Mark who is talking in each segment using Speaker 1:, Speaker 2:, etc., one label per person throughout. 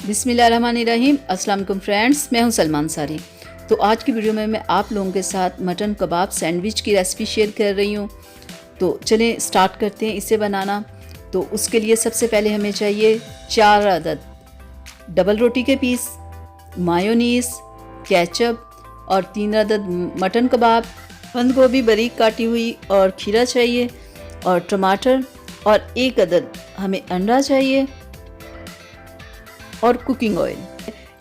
Speaker 1: बिस्मिल्लाहिर्रहमानिर्रहीम। अस्सलाम वालेकुम फ्रेंड्स, मैं हूं सलमान सारी। तो आज की वीडियो में मैं आप लोगों के साथ मटन कबाब सैंडविच की रेसिपी शेयर कर रही हूं। तो चलें स्टार्ट करते हैं इसे बनाना। तो उसके लिए सबसे पहले हमें चाहिए 4 अदद डबल रोटी के पीस, मायोनीस, केचप और 3 अदद मटन कबाब, बंद गोभी बारीक काटी हुई और खीरा चाहिए और टमाटर और 1 अदद हमें अंडा चाहिए और कुकिंग ऑयल।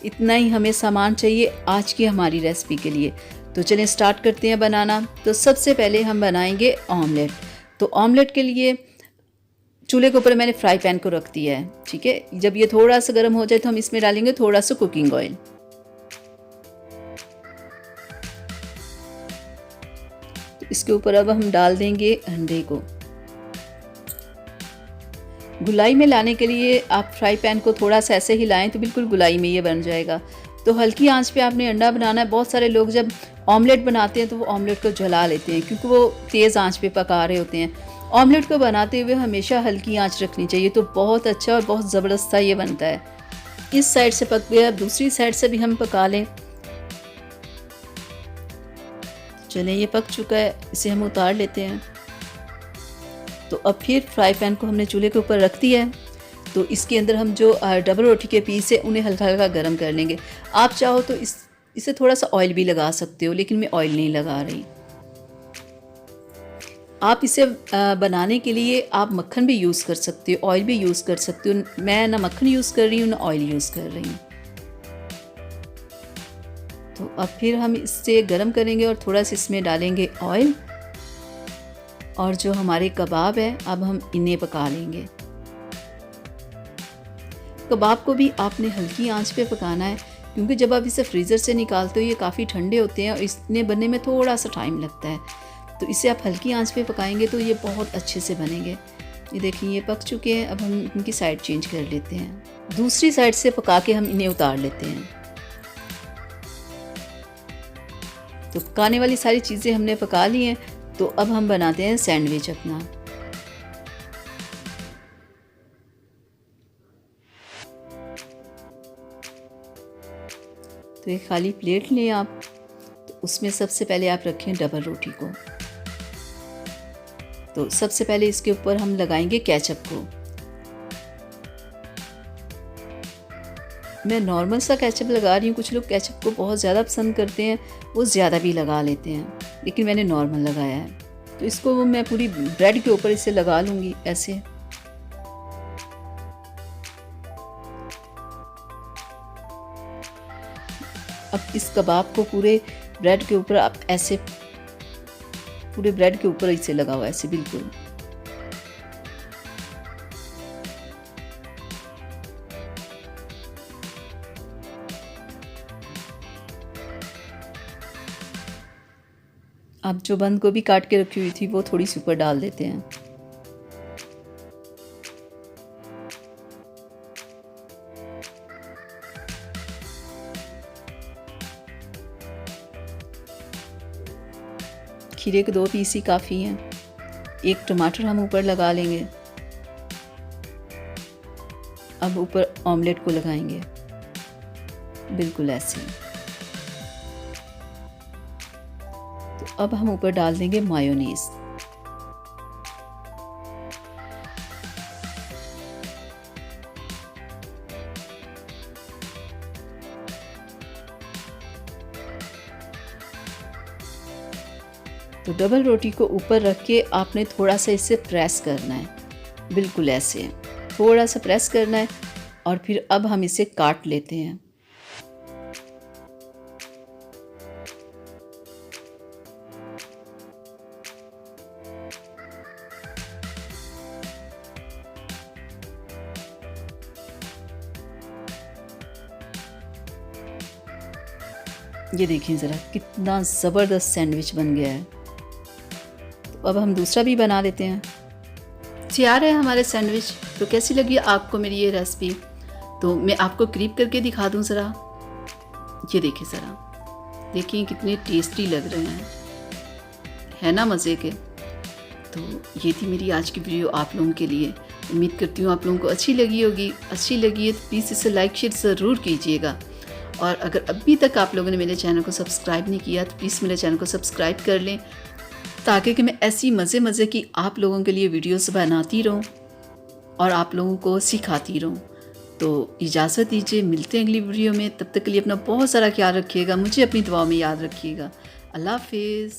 Speaker 1: इतना ही हमें सामान चाहिए आज की हमारी रेसिपी के लिए। तो चलें स्टार्ट करते हैं बनाना। तो सबसे पहले हम बनाएंगे ऑमलेट। तो ऑमलेट के लिए चूल्हे के ऊपर मैंने फ्राई पैन को रख दिया है। ठीक है, जब ये थोड़ा सा गर्म हो जाए तो हम इसमें डालेंगे थोड़ा सा कुकिंग ऑयल। तो इसके ऊपर अब हम डाल देंगे अंडे को। गुलाई में लाने के लिए आप फ्राई पैन को थोड़ा सा ऐसे हिलाएं तो बिल्कुल गुलाई में ये बन जाएगा। तो हल्की आंच पे आपने अंडा बनाना है। बहुत सारे लोग जब ऑमलेट बनाते हैं तो वो ऑमलेट को जला लेते हैं क्योंकि वो तेज़ आंच पे पका रहे होते हैं। ऑमलेट को बनाते हुए हमेशा हल्की आंच रखनी चाहिए, तो बहुत अच्छा और बहुत ज़बरदस्त ये बनता है। इस साइड से पक गया, दूसरी साइड से भी हम पका लें। चलें, ये पक चुका है, इसे हम उतार लेते हैं। तो अब फिर फ्राई पैन को हमने चूल्हे के ऊपर रख दिया है। तो इसके अंदर हम जो डबल रोटी के पीस है उन्हें हल्का हल्का गर्म कर लेंगे। आप चाहो तो इसे थोड़ा सा ऑयल भी लगा सकते हो, लेकिन मैं ऑयल नहीं लगा रही। आप इसे बनाने के लिए आप मक्खन भी यूज़ कर सकते हो, ऑयल भी यूज़ कर सकते हो। मैं ना मक्खन यूज़ कर रही हूँ ना ऑयल यूज़ कर रही हूँ। तो अब फिर हम इसे गर्म करेंगे और थोड़ा सा इसमें डालेंगे ऑयल। और जो हमारे कबाब है अब हम इन्हें पका लेंगे। कबाब को भी आपने हल्की आंच पे पकाना है क्योंकि जब आप इसे फ्रीज़र से निकालते हो ये काफ़ी ठंडे होते हैं और इन्हें बनने में थोड़ा सा टाइम लगता है। तो इसे आप हल्की आंच पे पकाएंगे तो ये बहुत अच्छे से बनेंगे। ये देखिए, ये पक चुके हैं। अब हम इनकी साइड चेंज कर लेते हैं। दूसरी साइड से पका के हम इन्हें उतार लेते हैं। तो पकाने वाली सारी चीज़ें हमने पका ली हैं। तो अब हम बनाते हैं सैंडविच अपना। तो एक खाली प्लेट लें आप। तो उसमें सबसे पहले आप रखें डबल रोटी को। तो सबसे पहले इसके ऊपर हम लगाएंगे केचप को। मैं नॉर्मल सा केचप लगा रही हूँ। कुछ लोग केचप को बहुत ज़्यादा पसंद करते हैं, वो ज़्यादा भी लगा लेते हैं, लेकिन मैंने नॉर्मल लगाया है। तो इसको मैं पूरी ब्रेड के ऊपर इसे लगा लूँगी ऐसे। अब इस कबाब को पूरे ब्रेड के ऊपर आप ऐसे, पूरे ब्रेड के ऊपर इसे लगाओ ऐसे बिल्कुल। अब जो बंद गोभी काट के रखी हुई थी वो थोड़ी सी ऊपर डाल देते हैं। खीरे के 2 पीस ही काफ़ी हैं। 1 टमाटर हम ऊपर लगा लेंगे। अब ऊपर ऑमलेट को लगाएंगे बिल्कुल ऐसे। तो अब हम ऊपर डाल देंगे मायोनीज। तो डबल रोटी को ऊपर रख के आपने थोड़ा सा इसे प्रेस करना है, बिल्कुल ऐसे थोड़ा सा प्रेस करना है। और फिर अब हम इसे काट लेते हैं। ये देखिए ज़रा कितना ज़बरदस्त सैंडविच बन गया है। तो अब हम दूसरा भी बना लेते हैं। तैयार है हमारे सैंडविच। तो कैसी लगी आपको मेरी ये रेसिपी? तो मैं आपको करीब करके दिखा दूं ज़रा। ये देखिए ज़रा, देखिए कितने टेस्टी लग रहे हैं, है ना मज़े के। तो ये थी मेरी आज की वीडियो आप लोगों के लिए। उम्मीद करती हूँ आप लोगों को अच्छी लगी होगी। अच्छी लगी है तो प्लीज़ इसे लाइक शेयर ज़रूर कीजिएगा। और अगर अभी तक आप लोगों ने मेरे चैनल को सब्सक्राइब नहीं किया तो प्लीज़ मेरे चैनल को सब्सक्राइब कर लें, ताकि कि मैं ऐसी मज़े की आप लोगों के लिए वीडियोस बनाती रहूं और आप लोगों को सिखाती रहूं। तो इजाज़त दीजिए, मिलते हैं अगली वीडियो में। तब तक के लिए अपना बहुत सारा ख्याल रखिएगा, मुझे अपनी दुआ में याद रखिएगा। अल्लाह हाफिज़।